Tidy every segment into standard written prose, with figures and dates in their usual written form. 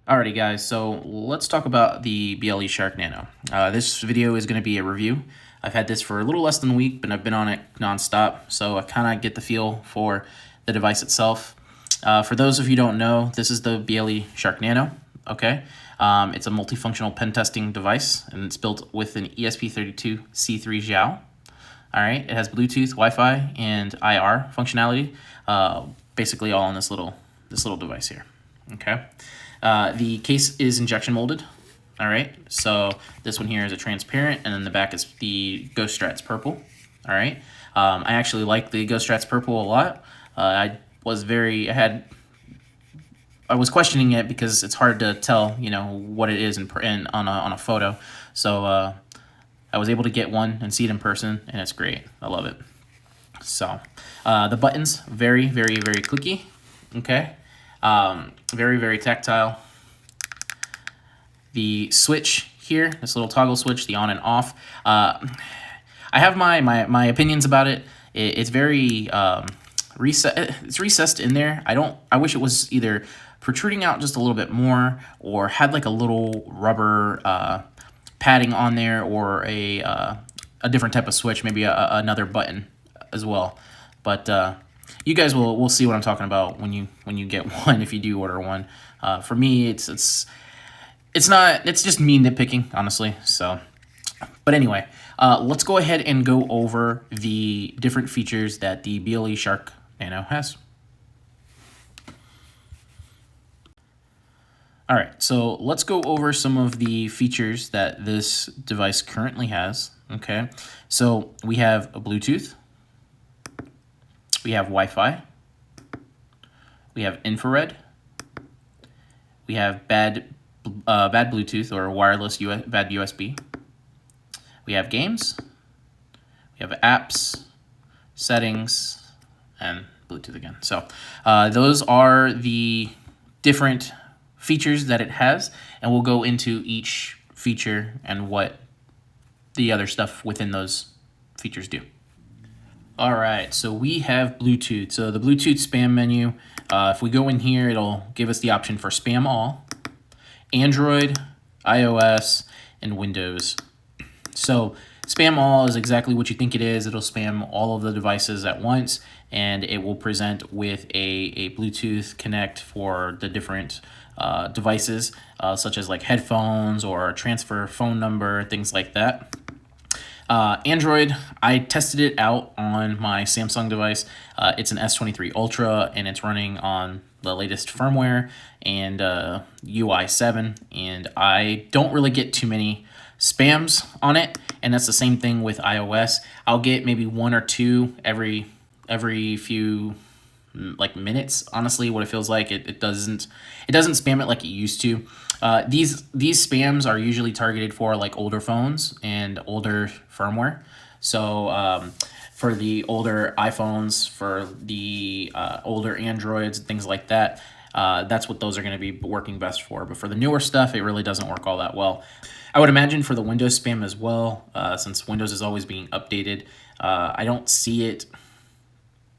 Alrighty guys, so let's talk about the BLEShark Nano. This video is going to be a review. I've had this for a little less than a week, but I've been on it nonstop, so I kind of get the feel for the device itself. For those of you who don't know, this is the BLEShark Nano, okay? It's a multifunctional pen testing device, and it's built with an ESP32C3 Xiao. Alright, it has Bluetooth, Wi-Fi, and IR functionality, basically all in this little device here, okay? The case is injection molded. All right, so this one here is a transparent, and then the back is the Ghost Strats purple. All right, I actually like the Ghost Strats purple a lot. I was questioning it because it's hard to tell, you know, what it is on a photo. So I was able to get one and see it in person, and it's great. I love it. So the buttons, very clicky. Okay. Very tactile. The switch here, this little toggle switch, the on and off. I have my opinions about it. It's very it's recessed in there. I wish it was either protruding out just a little bit more, or had like a little rubber padding on there, or a different type of switch, maybe another button as well. But you guys will see what I'm talking about when you get one, if you do order one. For me, it's just me nitpicking, honestly. So, but anyway, let's go ahead and go over the different features that the BLEShark Nano has. All right, so let's go over some of the features that this device currently has. Okay, so we have a Bluetooth. We have Wi-Fi, we have infrared, we have bad Bluetooth or wireless bad USB, we have games, we have apps, settings, and Bluetooth again. So those are the different features that it has, and we'll go into each feature and what the other stuff within those features do. All right, so we have Bluetooth. So the Bluetooth spam menu, if we go in here, it'll give us the option for spam all, Android, iOS, and Windows. So spam all is exactly what you think it is. It'll spam all of the devices at once, and it will present with a Bluetooth connect for the different devices, such as like headphones or transfer phone number, things like that. Android, I tested it out on my Samsung device. It's an S23 Ultra, and it's running on the latest firmware and UI 7, and I don't really get too many spams on it, and that's the same thing with iOS. I'll get maybe one or two every few like minutes, honestly. What it feels like, it doesn't spam it like it used to. These spams are usually targeted for like older phones and older firmware. So for the older iPhones, for the older Androids, things like that, that's what those are going to be working best for. But for the newer stuff, it really doesn't work all that well. I would imagine for the Windows spam as well, since Windows is always being updated. I don't see it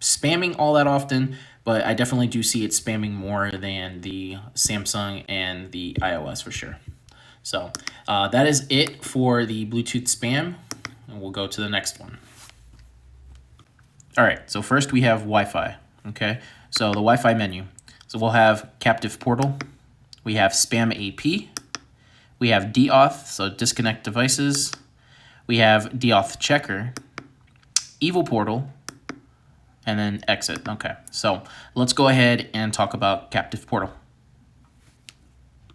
spamming all that often, but I definitely do see it spamming more than the Samsung and the iOS for sure. So that is it for the Bluetooth spam, and we'll go to the next one. All right, so first we have Wi-Fi, okay? So the Wi-Fi menu. So we'll have captive portal, we have spam AP, we have Deauth, so disconnect devices, we have Deauth Checker, evil portal, and then exit. Okay, so let's go ahead and talk about Captive Portal.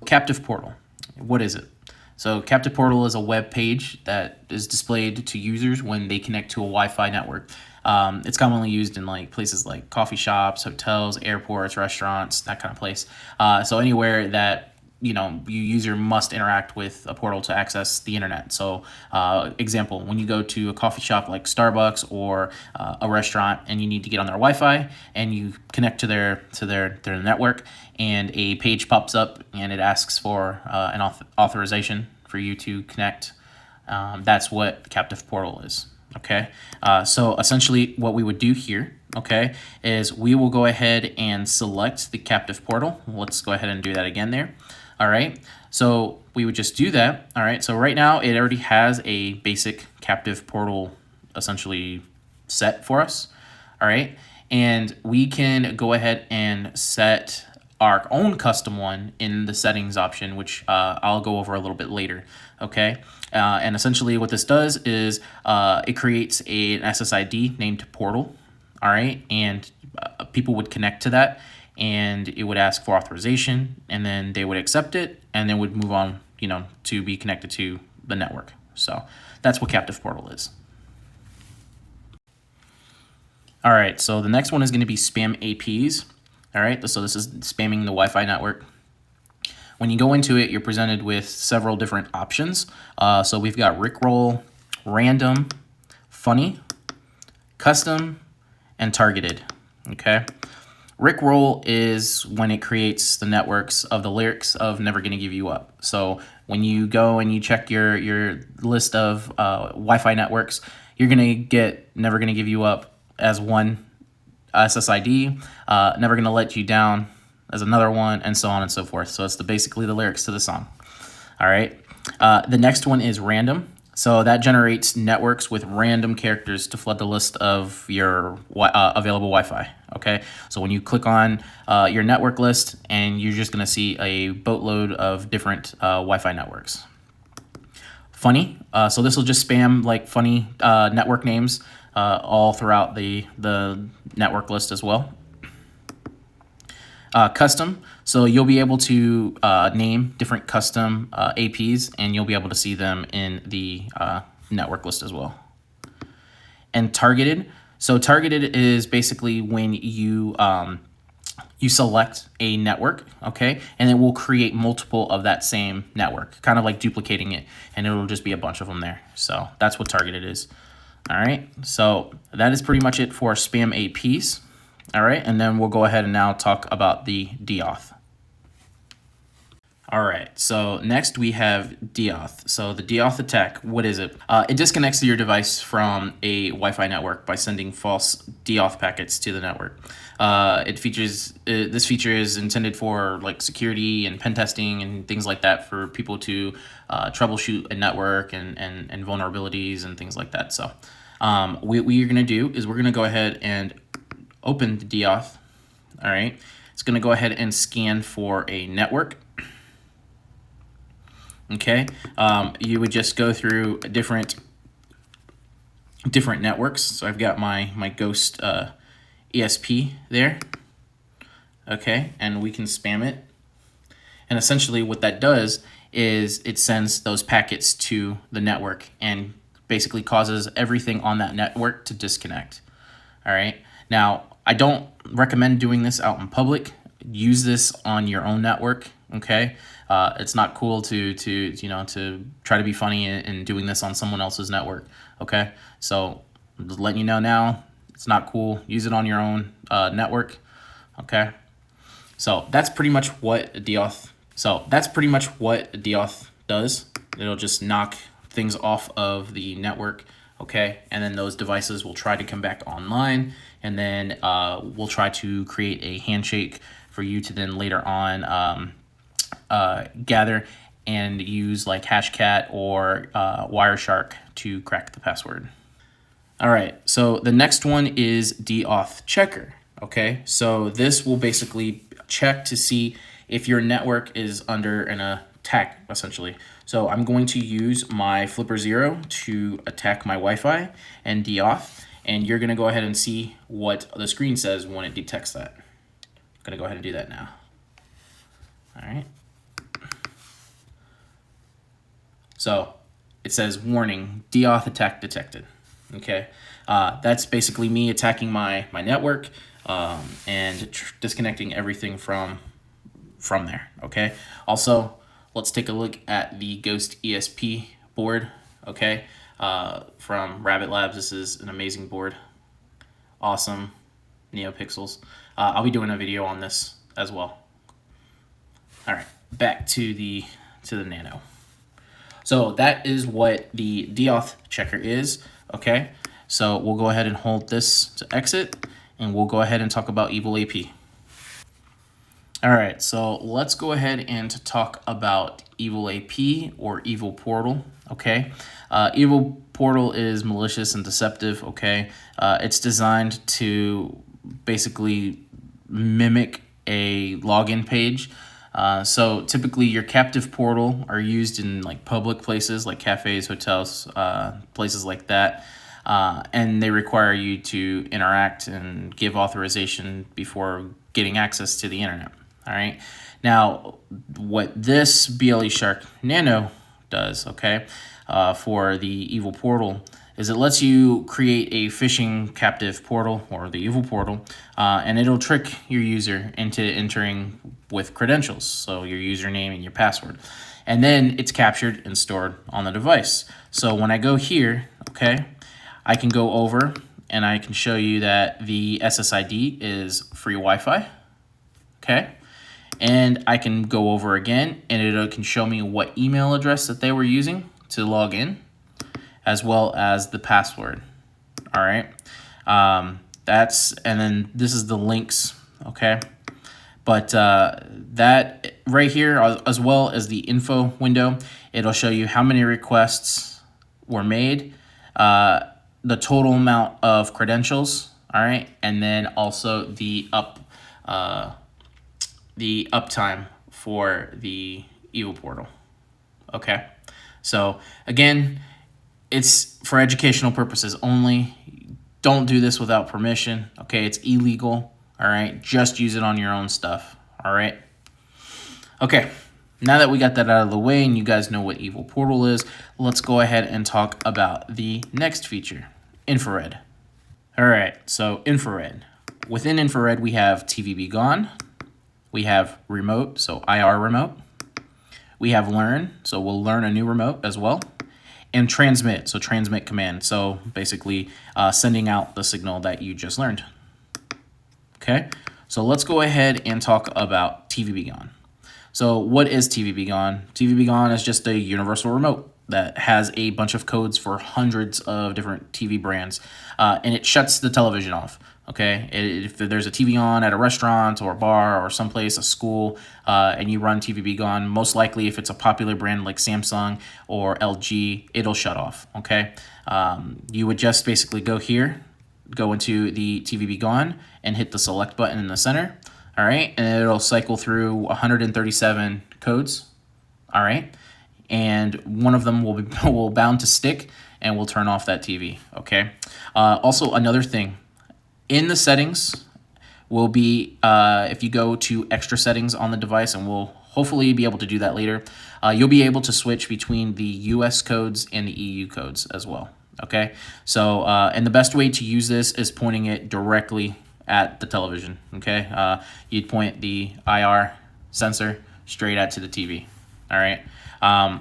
Captive Portal, what is it? So Captive Portal is a web page that is displayed to users when they connect to a Wi-Fi network. It's commonly used in like places like coffee shops, hotels, airports, restaurants, that kind of place. So anywhere that you user must interact with a portal to access the internet. So example, when you go to a coffee shop like Starbucks or a restaurant and you need to get on their Wi-Fi and you connect to their network, and a page pops up and it asks for an authorization for you to connect, that's what Captive Portal is. Okay, so essentially what we would do here, okay, is we will go ahead and select the Captive Portal. Let's go ahead and do that again there. All right, so we would just do that. All right, so right now it already has a basic captive portal essentially set for us. All right, and we can go ahead and set our own custom one in the settings option, which I'll go over a little bit later. Okay, and essentially what this does is it creates an SSID named portal. All right, and people would connect to that, and it would ask for authorization, and then they would accept it, and then would move on, you know, to be connected to the network. So that's what captive portal is. All right, so the next one is going to be spam APs. All right, so this is spamming the Wi-Fi network. When you go into it, you're presented with several different options. So we've got Rickroll, Random, Funny, Custom, and Targeted. Okay. Rickroll is when it creates the networks of the lyrics of Never Gonna Give You Up. So when you go and you check your list of Wi-Fi networks, you're gonna get Never Gonna Give You Up as one SSID, Never Gonna Let You Down as another one, and so on and so forth. So it's basically the lyrics to the song. All right. The next one is Random. So that generates networks with random characters to flood the list of your available Wi-Fi. Okay, so when you click on your network list, and you're just going to see a boatload of different Wi-Fi networks. Funny, so this will just spam like funny network names all throughout the network list as well. Custom, so you'll be able to name different custom APs, and you'll be able to see them in the network list as well. And targeted, so targeted is basically when you you select a network, okay, and it will create multiple of that same network, kind of like duplicating it, and it'll just be a bunch of them there. So that's what targeted is. All right, so that is pretty much it for spam APs. All right, and then we'll go ahead and now talk about the Deauth. All right, so next we have Deauth. So the Deauth attack, what is it? It disconnects your device from a Wi-Fi network by sending false Deauth packets to the network. This feature is intended for like security and pen testing and things like that, for people to troubleshoot a network and vulnerabilities and things like that. So what we're gonna do is we're gonna go ahead and open the Deauth. All right, it's gonna go ahead and scan for a network. Okay, you would just go through different networks. So I've got my Ghost ESP there. Okay, and we can spam it. And essentially what that does is it sends those packets to the network and basically causes everything on that network to disconnect. All right, now I don't recommend doing this out in public. Use this on your own network. Okay, it's not cool to try to be funny and doing this on someone else's network. Okay, so I'm just letting you know now, it's not cool. Use it on your own network. Okay, so that's pretty much what Deauth. So that's pretty much what Deauth does. It'll just knock things off of the network. Okay, and then those devices will try to come back online, and then we'll try to create a handshake for you to then later on gather and use like Hashcat or Wireshark to crack the password. All right, so the next one is Deauth Checker. Okay, so this will basically check to see if your network is under an attack, essentially. So I'm going to use my Flipper 0 to attack my Wi-Fi and Deauth, and you're gonna go ahead and see what the screen says when it detects that. I'm gonna go ahead and do that now. All right. So it says, warning, Deauth attack detected. Okay, that's basically me attacking my network and disconnecting everything from there. Okay, also let's take a look at the Ghost ESP board. Okay, from Rabbit Labs. This is an amazing board, awesome NeoPixels. I'll be doing a video on this as well. All right, back to the Nano. So that is what the Deauth Checker is. Okay, so we'll go ahead and hold this to exit, and we'll go ahead and talk about Evil AP. All right, so let's go ahead and talk about Evil AP or Evil Portal, okay? Evil Portal is malicious and deceptive, okay? It's designed to basically mimic a login page. So typically your captive portal are used in like public places like cafes, hotels, places like that. And they require you to interact and give authorization before getting access to the internet. All right. Now, what this BLEShark Nano does, okay, for the Evil Portal is it lets you create a phishing captive portal or the Evil Portal, and it'll trick your user into entering with credentials, so your username and your password. And then it's captured and stored on the device. So when I go here, okay, I can go over and I can show you that the SSID is free Wi-Fi, okay? And I can go over again and it can show me what email address that they were using to log in, as well as the password. All right. And then this is the links. Okay. But that right here, as well as the info window, it'll show you how many requests were made, the total amount of credentials. All right. And then also the uptime for the Evil Portal. Okay, so again, it's for educational purposes only. Don't do this without permission. Okay, it's illegal. All right, just use it on your own stuff. All right. Okay, now that we got that out of the way and you guys know what Evil Portal is, let's go ahead and talk about the next feature, infrared. All right, so infrared. Within infrared, we have TV Be Gone. We have remote, so IR remote. We have learn, so we'll learn a new remote as well. And transmit, so transmit command, so basically sending out the signal that you just learned. Okay, so let's go ahead and talk about TV Be Gone. So what is TV Be Gone? TV Be Gone is just a universal remote that has a bunch of codes for hundreds of different TV brands, and it shuts the television off. Okay, if there's a TV on at a restaurant or a bar or someplace, a school, and you run TV Be Gone, most likely if it's a popular brand like Samsung or LG, it'll shut off. Okay, you would just basically go here, go into the TV Be Gone, and hit the select button in the center. All right, and it'll cycle through 137 codes. All right, and one of them will bound to stick, and we'll turn off that TV. Okay. Also, another thing. In the settings will be, if you go to extra settings on the device, and we'll hopefully be able to do that later, you'll be able to switch between the US codes and the EU codes as well. Okay, so and the best way to use this is pointing it directly at the television. Okay, you'd point the IR sensor straight out to the TV. All right.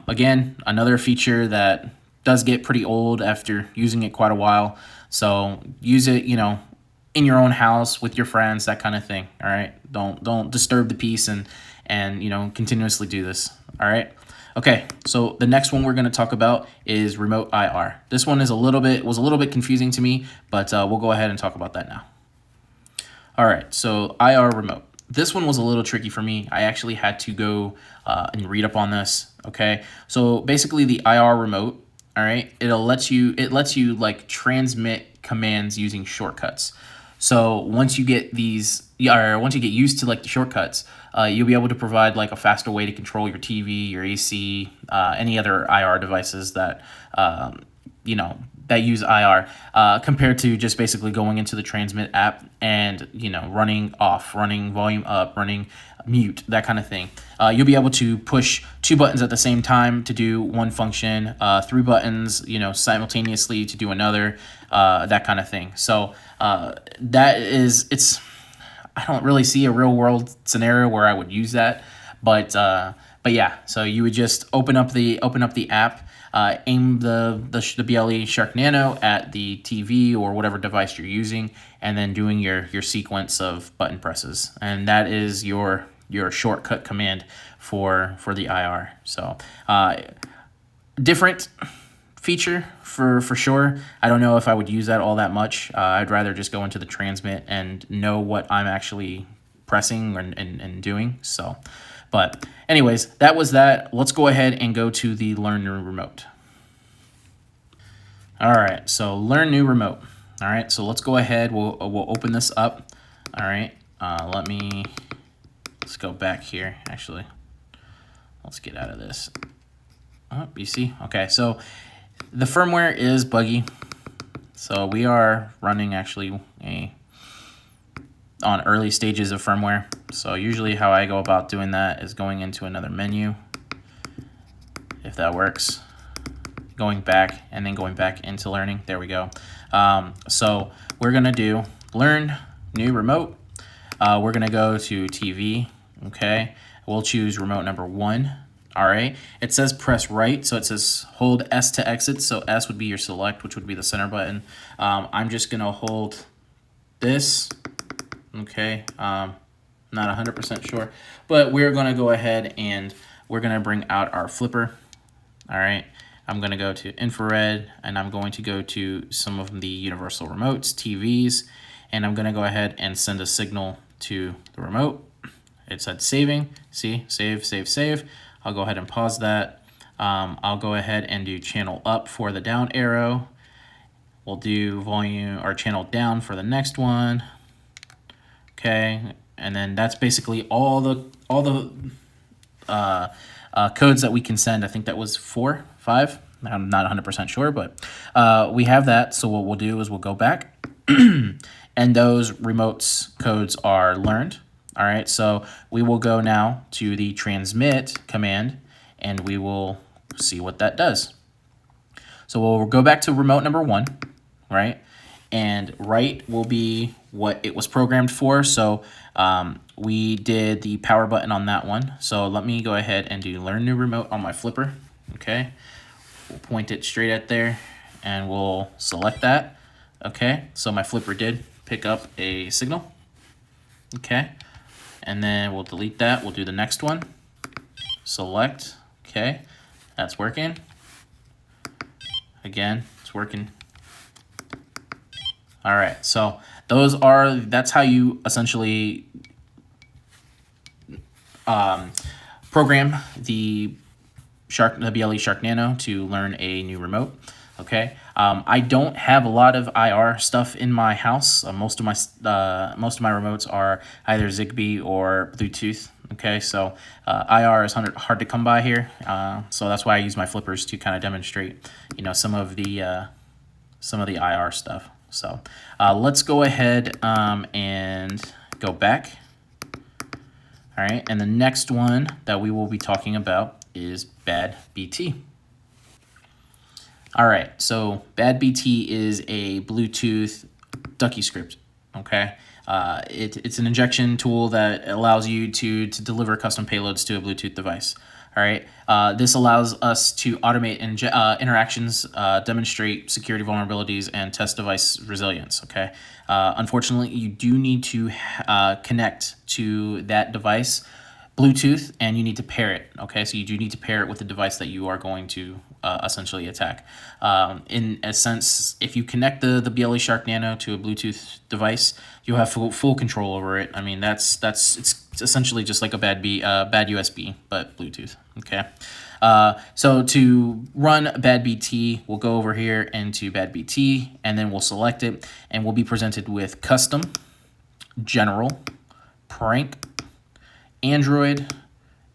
Again, another feature that does get pretty old after using it quite a while. So use it, in your own house with your friends, that kind of thing. All right, don't disturb the peace and continuously do this. All right. Okay, so the next one we're going to talk about is remote IR. This one was a little bit confusing to me, but we'll go ahead and talk about that now. All right, so IR remote. This one was a little tricky for me. I actually had to go and read up on this. Okay, so basically the IR remote. All right, it lets you like transmit commands using shortcuts. So once you get used to like the shortcuts, you'll be able to provide like a faster way to control your TV, your AC, any other IR devices that that use IR, compared to just basically going into the transmit app and running off, running volume up, running mute, that kind of thing. You'll be able to push 2 buttons at the same time to do one function, 3 buttons, simultaneously to do another, that kind of thing. So I don't really see a real world scenario where I would use that, but yeah. So you would just open up the app, aim the BLEShark Nano at the TV or whatever device you're using, and then doing your sequence of button presses, and that is your shortcut command for the IR. So different feature for sure. I don't know if I would use that all that much. I'd rather just go into the transmit and know what I'm actually pressing and doing. So, but anyways, that was that. Let's go ahead and go to the Learn New Remote. All right, so Learn New Remote. All right, so let's go ahead. We'll open this up. All right, let's go back here. Actually, let's get out of this. Oh, you see? Okay, so the firmware is buggy. So we are running actually on early stages of firmware. So usually how I go about doing that is going into another menu, if that works. Going back and then going back into learning. There we go. So we're gonna do Learn New Remote. We're gonna go to TV. Okay, we'll choose remote number 1. All right, it says press right, so it says hold S to exit. So S would be your select, which would be the center button. I'm just gonna hold this. Okay, not 100% sure, but we're gonna go ahead and we're gonna bring out our flipper. All right, I'm gonna go to infrared, and I'm going to go to some of the universal remotes, TVs, and I'm gonna go ahead and send a signal to the remote. It said saving. See, save, save, save. I'll go ahead and pause that. I'll go ahead and do channel up for the down arrow. We'll do volume or channel down for the next one. Okay, and then that's basically all the codes that we can send. I think that was 4, 5. I'm not 100% sure, but we have that. So what we'll do is we'll go back, and those remotes codes are learned. All right, so we will go now to the transmit command, and we will see what that does. So we'll go back to remote number 1, right? And right will be what it was programmed for. So we did the power button on that one. So let me go ahead and do Learn New Remote on my flipper. Okay, we'll point it straight at there, and we'll select that. Okay, so my flipper did pick up a signal. Okay, and then we'll delete that. We'll do the next one. Select. Okay, that's working. Again, it's working. All right, so that's how you essentially program the BLEShark Nano to learn a new remote. Okay, I don't have a lot of IR stuff in my house. Most of my remotes are either Zigbee or Bluetooth. Okay, so IR is hard to come by here. So that's why I use my flippers to kind of demonstrate, some of the IR stuff. So let's go ahead and go back. All right, and the next one that we will be talking about is bad BT. All right, so bad BT is a Bluetooth ducky script. Okay, it's an injection tool that allows you to deliver custom payloads to a Bluetooth device. All right, this allows us to automate interactions, demonstrate security vulnerabilities, and test device resilience. Okay, unfortunately, you do need to connect to that device Bluetooth, and you need to pair it. Okay, so you do need to pair it with the device that you are going to essentially attack. In a sense, if you connect the BLEShark Nano to a Bluetooth device, you have full control over it. I mean, it's essentially just like a bad USB, but Bluetooth. Okay, so to run bad BT, we'll go over here into bad BT, and then we'll select it, and we'll be presented with custom, general, prank, Android,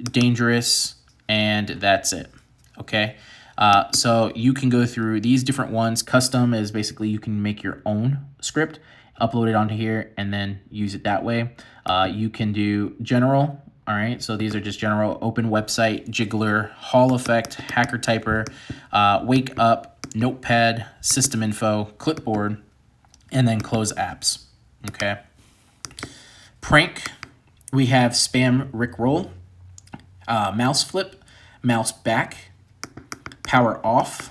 dangerous, and that's it. Okay, so you can go through these different ones. Custom is basically you can make your own script, upload it onto here, and then use it that way. You can do general. All right, so these are just general: open website, jiggler, Hall effect, hacker typer, wake up, notepad, system info, clipboard, and then close apps. Okay, prank. We have spam rickroll, mouse flip, mouse back, power off,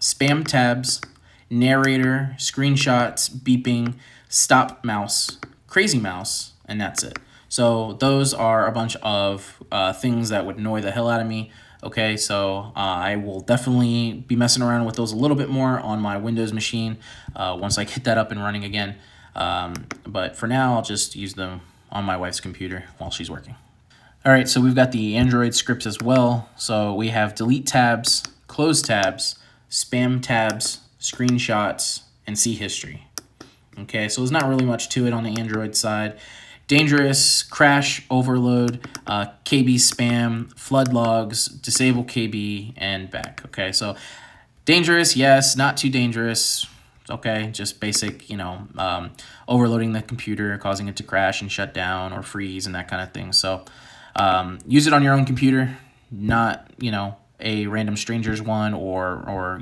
spam tabs, narrator, screenshots, beeping, stop mouse, crazy mouse, and that's it. So those are a bunch of things that would annoy the hell out of me. Okay, so I will definitely be messing around with those a little bit more on my Windows machine once I get that up and running again. But for now, I'll just use them on my wife's computer while she's working. All right, so we've got the Android scripts as well. So we have delete tabs, close tabs, spam tabs, screenshots, and see history. Okay, so there's not really much to it on the Android side. Dangerous, crash, overload, KB spam, flood logs, disable KB, and back. Okay, so dangerous, yes, not too dangerous. Okay, just basic, overloading the computer, causing it to crash and shut down or freeze and that kind of thing. So use it on your own computer, not, a random stranger's one or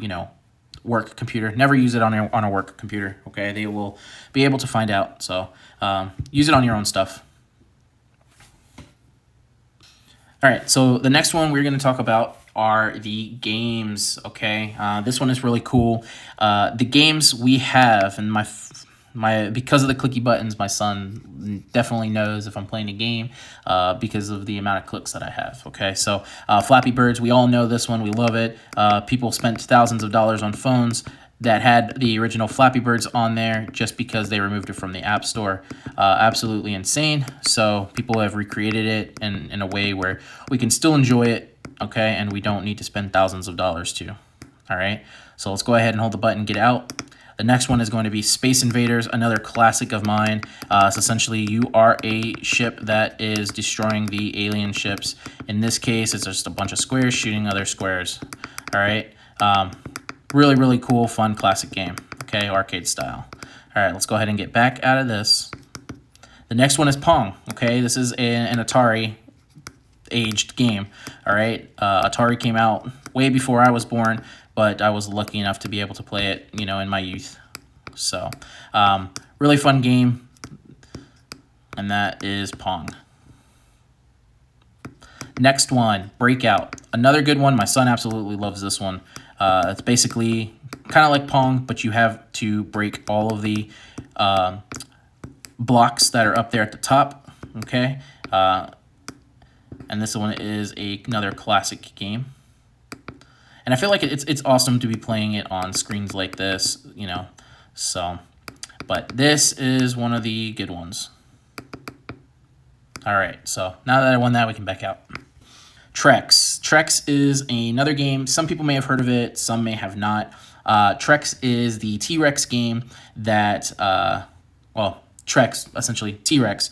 work computer. Never use it on a work computer, okay? They will be able to find out. So use it on your own stuff. All right, so the next one we're going to talk about are the games, okay? This one is really cool. The games we have, and because of the clicky buttons, my son definitely knows if I'm playing a game because of the amount of clicks that I have, okay? So Flappy Birds, we all know this one. We love it. People spent thousands of dollars on phones that had the original Flappy Birds on there just because they removed it from the App Store. Absolutely insane. So people have recreated it in a way where we can still enjoy it, okay? And we don't need to spend thousands of dollars to, all right? So let's go ahead and hold the button, get out. The next one is going to be Space Invaders, another classic of mine. It's essentially you are a ship that is destroying the alien ships. In this case, it's just a bunch of squares shooting other squares. All right. Really, really cool, fun, classic game. Okay, arcade style. All right, let's go ahead and get back out of this. The next one is Pong. Okay, this is an Atari aged game. All right, Atari came out way before I was born, but I was lucky enough to be able to play it, in my youth. So, really fun game, and that is Pong. Next one, Breakout. Another good one. My son absolutely loves this one. It's basically kind of like Pong, but you have to break all of the blocks that are up there at the top, okay? And this one is another classic game. And I feel like it's awesome to be playing it on screens like this, so. But this is one of the good ones. All right, so now that I won that, we can back out. Trex. Trex is another game. Some people may have heard of it. Some may have not. Trex is the T-Rex game that, Trex, essentially T-Rex.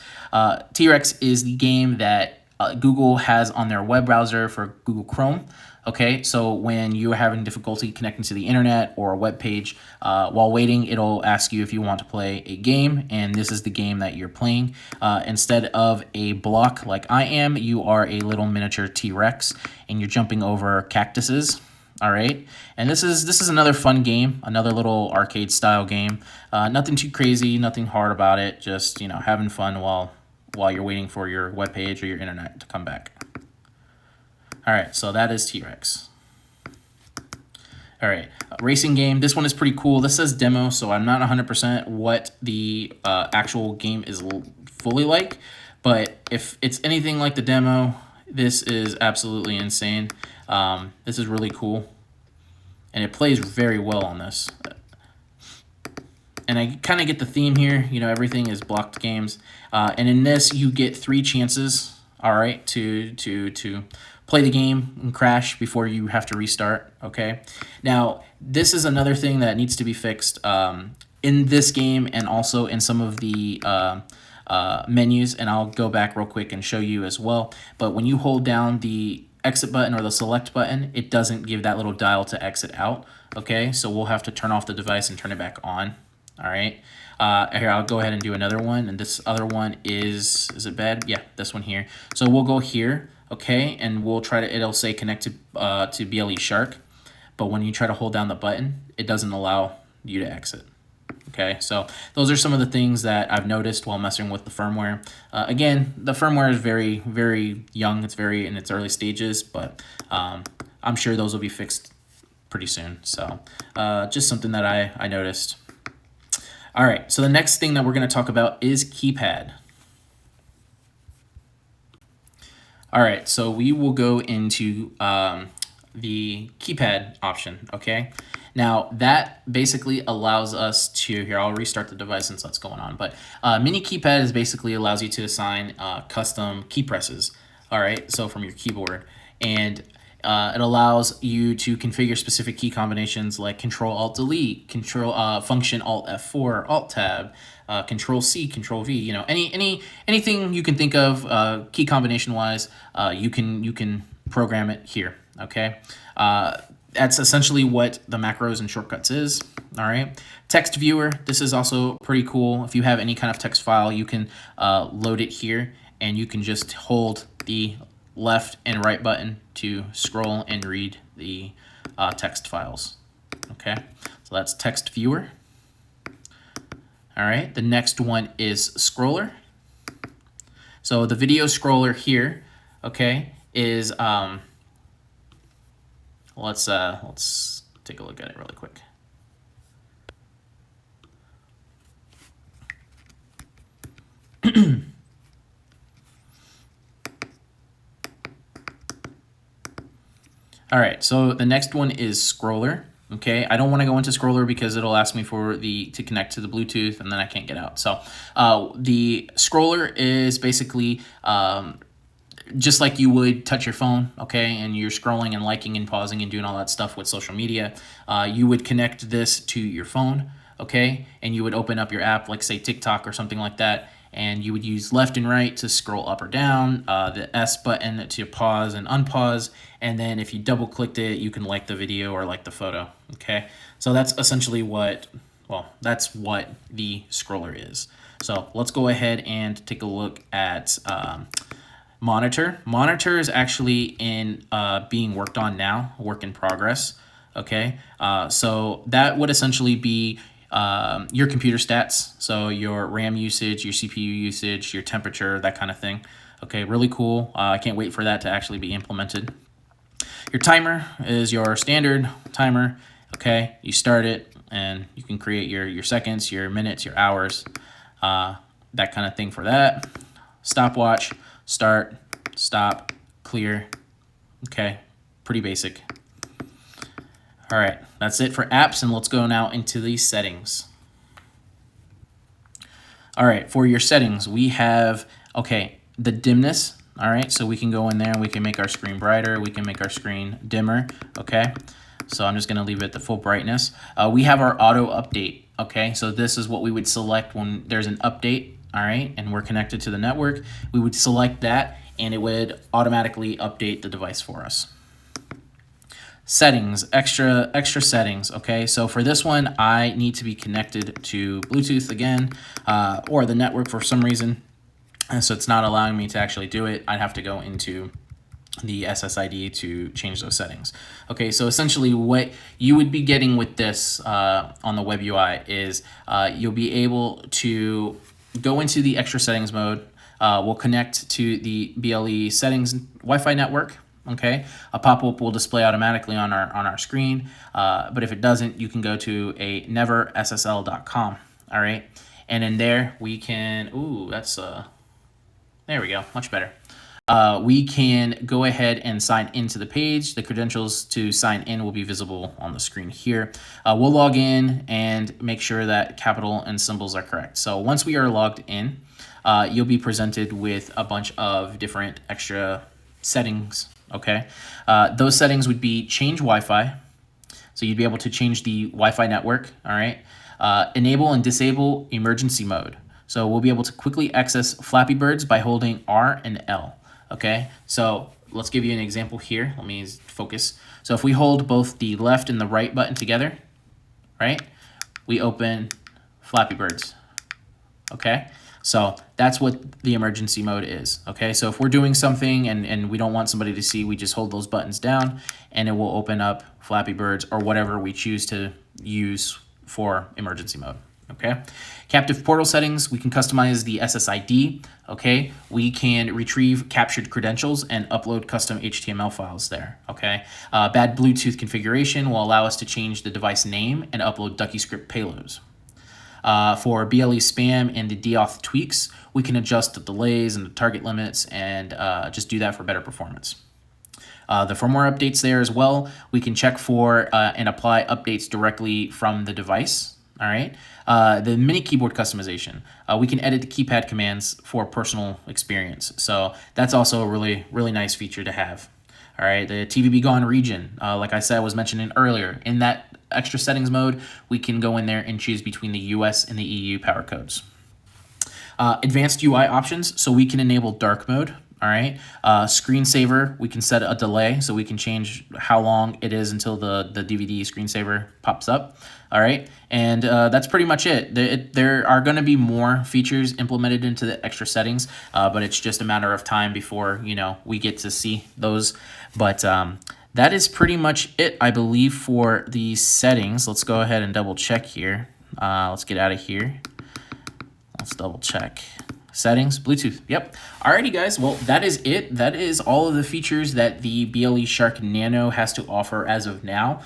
T-Rex is the game that Google has on their web browser for Google Chrome. Okay, so when you're having difficulty connecting to the internet or a web page, while waiting, it'll ask you if you want to play a game, and this is the game that you're playing. Instead of a block like I am, you are a little miniature T-Rex, and you're jumping over cactuses. All right, and this is another fun game, another little arcade style game. Nothing too crazy, nothing hard about it. Just having fun while you're waiting for your web page or your internet to come back. All right, so that is T-Rex. All right, racing game. This one is pretty cool. This says demo, so I'm not 100% what the actual game is fully like. But if it's anything like the demo, this is absolutely insane. This is really cool. And it plays very well on this. And I kind of get the theme here. Everything is blocked games. And in this, you get 3 chances, all right, to play the game and crash before you have to restart, okay? Now, this is another thing that needs to be fixed in this game and also in some of the menus, and I'll go back real quick and show you as well. But when you hold down the exit button or the select button, it doesn't give that little dial to exit out, okay? So we'll have to turn off the device and turn it back on, all right? Here, I'll go ahead and do another one, and this other one is it bad? Yeah, this one here. So we'll go here, okay, and we'll try to, it'll say connect to BLEShark, but when you try to hold down the button, it doesn't allow you to exit. Okay, so those are some of the things that I've noticed while messing with the firmware. Again, the firmware is very, very young. It's very in its early stages, but I'm sure those will be fixed pretty soon. So just something that I noticed. All right, so the next thing that we're going to talk about is Keypad. All right, so we will go into the keypad option, okay? Now that basically allows us to, here I'll restart the device since that's going on, but mini keypad is basically allows you to assign custom key presses, all right, so from your keyboard. And it allows you to configure specific key combinations like Control-Alt-Delete, Function Alt-F4, Alt-Tab, Control-C, Control-V. You know, anything you can think of key combination-wise, you can program it here. Okay, that's essentially what the macros and shortcuts is. All right, text viewer. This is also pretty cool. If you have any kind of text file, you can load it here, and you can just hold the left and right button to scroll and read the text files. Okay, so that's text viewer. All right, the next one is scroller. So the video scroller here, okay, is let's take a look at it really quick. All right, so the next one is scroller. Okay, I don't want to go into scroller because it'll ask me to connect to the Bluetooth, and then I can't get out. So the scroller is basically just like you would touch your phone, okay, and you're scrolling and liking and pausing and doing all that stuff with social media. You would connect this to your phone, okay, and you would open up your app, like say TikTok or something like that, and you would use left and right to scroll up or down, the S button to pause and unpause, and then if you double clicked it, you can like the video or like the photo, okay? So that's essentially that's what the scroller is. So let's go ahead and take a look at monitor. Monitor is actually being worked on now, work in progress, okay? So that would essentially be your computer stats, so your RAM usage, your CPU usage, your temperature, that kind of thing. Okay, really cool. I can't wait for that to actually be implemented. Your timer is your standard timer. Okay, you start it and you can create your seconds, your minutes, your hours, that kind of thing for that. Stopwatch, start, stop, clear. Okay, pretty basic. All right, that's it for apps, and let's go now into the settings. All right, for your settings, we have, okay, the dimness. All right, so we can go in there and we can make our screen brighter, we can make our screen dimmer, okay? So I'm just gonna leave it at the full brightness. We have our auto update, okay? So this is what we would select when there's an update, all right? And we're connected to the network. We would select that and it would automatically update the device for us. Settings, extra settings, okay? So for this one, I need to be connected to Bluetooth again, or the network for some reason. And so it's not allowing me to actually do it. I'd have to go into the SSID to change those settings. Okay, so essentially what you would be getting with this on the web UI is you'll be able to go into the extra settings mode. We'll connect to the BLE settings Wi-Fi network. Okay, a pop-up will display automatically on our screen, but if it doesn't, you can go to a neverssl.com. All right, and in there we can, there we go, much better. We can go ahead and sign into the page. The credentials to sign in will be visible on the screen here. We'll log in and make sure that capital and symbols are correct. So once we are logged in, you'll be presented with a bunch of different extra settings. Okay, those settings would be change Wi-Fi. So you'd be able to change the Wi-Fi network. All right, enable and disable emergency mode. So we'll be able to quickly access Flappy Birds by holding R and L. Okay, so let's give you an example here. Let me focus. So if we hold both the left and the right button together, right, we open Flappy Birds. Okay, so that's what the emergency mode is. Okay, so if we're doing something and we don't want somebody to see, we just hold those buttons down and it will open up Flappy Birds or whatever we choose to use for emergency mode. Okay, captive portal settings, we can customize the SSID. Okay, we can retrieve captured credentials and upload custom HTML files there. Okay, bad Bluetooth configuration will allow us to change the device name and upload DuckyScript payloads. For BLE spam and the Deauth tweaks, we can adjust the delays and the target limits and just do that for better performance. the firmware updates there as well. We can check for and apply updates directly from the device. All right. The mini keyboard customization. We can edit the keypad commands for personal experience. So that's also a really, really nice feature to have. All right. The TV Be Gone region, like I said, I was mentioning earlier, in that extra settings mode, we can go in there and choose between the US and the EU power codes. Advanced UI options, so we can enable dark mode. All right, screensaver, we can set a delay, so we can change how long it is until the DVD screensaver pops up. All right, and that's pretty much it. There are going to be more features implemented into the extra settings, but it's just a matter of time before, you know, we get to see those. But that is pretty much it, I believe, for the settings. Let's go ahead and double check here. Let's get out of here. Let's double check. Settings, Bluetooth. Yep. Alrighty, guys. Well, that is it. That is all of the features that the BLEShark Nano has to offer as of now.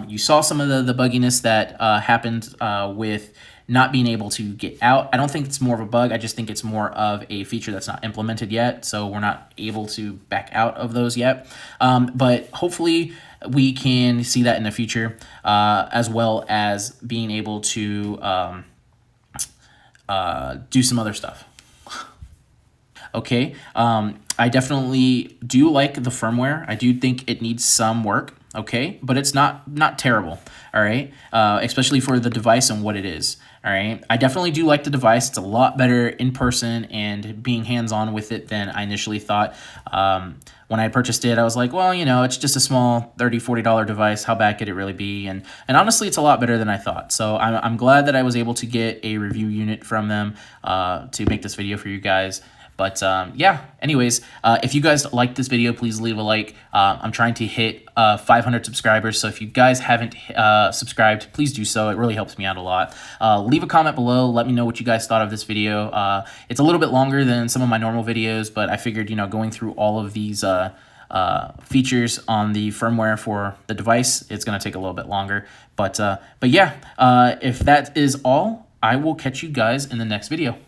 You saw some of the bugginess that happened with not being able to get out. I don't think it's more of a bug. I just think it's more of a feature that's not implemented yet. So we're not able to back out of those yet. But hopefully we can see that in the future, as well as being able to do some other stuff. Okay, I definitely do like the firmware. I do think it needs some work, okay, but it's not terrible, all right, especially for the device and what it is, all right. I definitely do like the device. It's a lot better in person and being hands-on with it than I initially thought. When I purchased it, I was like, well, you know, it's just a small $30, $40 device. How bad could it really be? And honestly, it's a lot better than I thought. So I'm glad that I was able to get a review unit from them to make this video for you guys. But yeah, anyways, if you guys like this video, please leave a like. I'm trying to hit 500 subscribers, so if you guys haven't subscribed, please do so. It really helps me out a lot. Leave a comment below. Let me know what you guys thought of this video. It's a little bit longer than some of my normal videos, but I figured, you know, going through all of these features on the firmware for the device, it's going to take a little bit longer. But yeah, if that is all, I will catch you guys in the next video.